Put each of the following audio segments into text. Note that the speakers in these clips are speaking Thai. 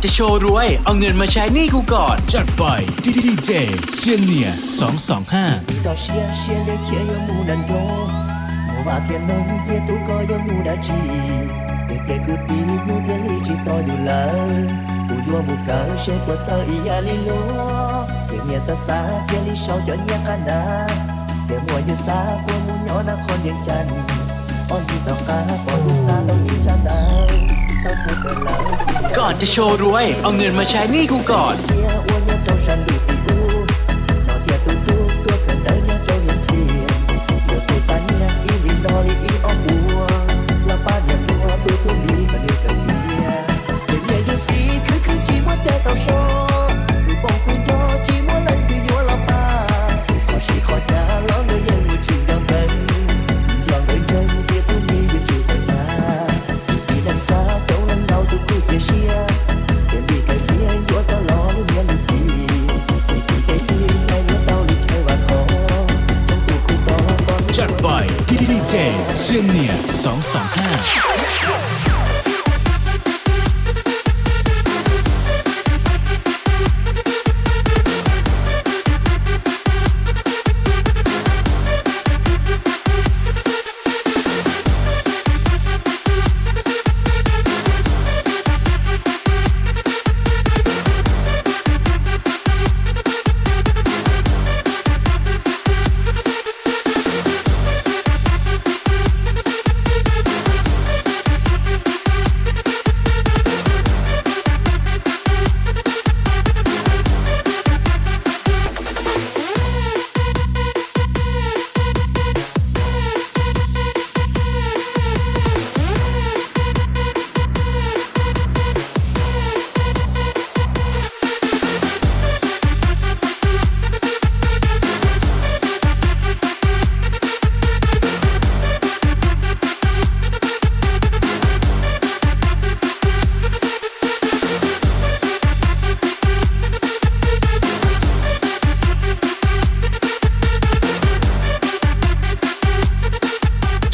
จะโชว์รวยเอาเงินมาใช้หนี้กูก่อนจัดไปดีเจเซียนเนีย225到西安县的天有木难多，我把天龙的都高有木难记，天天古迹木天里只多有了，不有木高谁过早一呀里罗，天面沙沙天里少点也看呐，天莫有沙过木鸟那看见真，哦一到嘎哦一沙到一站到，到头的了。ก่อนจะโชว์รวยเอาเงินมาใช้หนี้กูก่อน 我要高山路子路，老天都都多可能要走人前，有头三年一零到里一二五，老八年多都都离个六个月，人也有时可寂寞在到手，如风风着寂寞冷对我老爸，好是好家老的人物情感本，让人人也都离有住的那，一能杀都能闹都不接些。จัดไปดีเจเซียนเนีย225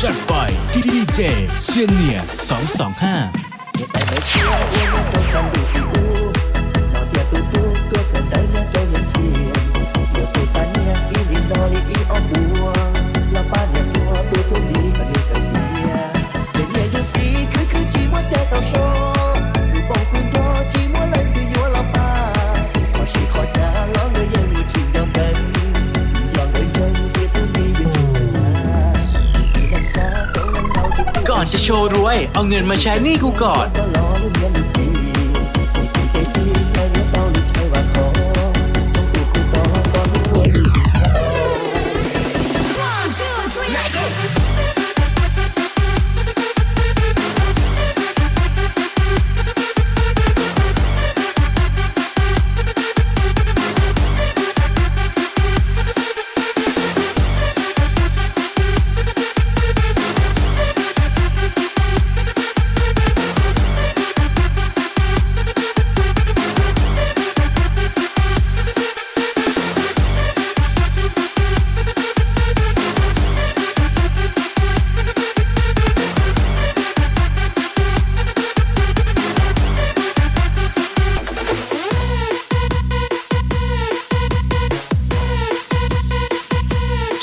จัดไปดีเจเซียนเนียก่อนจะโชว์รวยเอาเงินมาใช้หนี้กูก่อน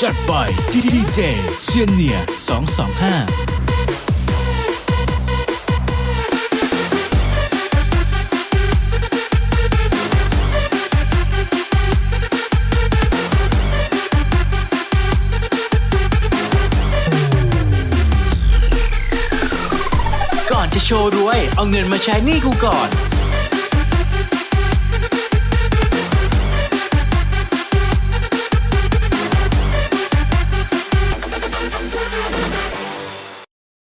จัดไปดีเจเซียนเนีย225ก่อนจะโชว์รวยเอาเงินมาใช้หนี้กูก่อน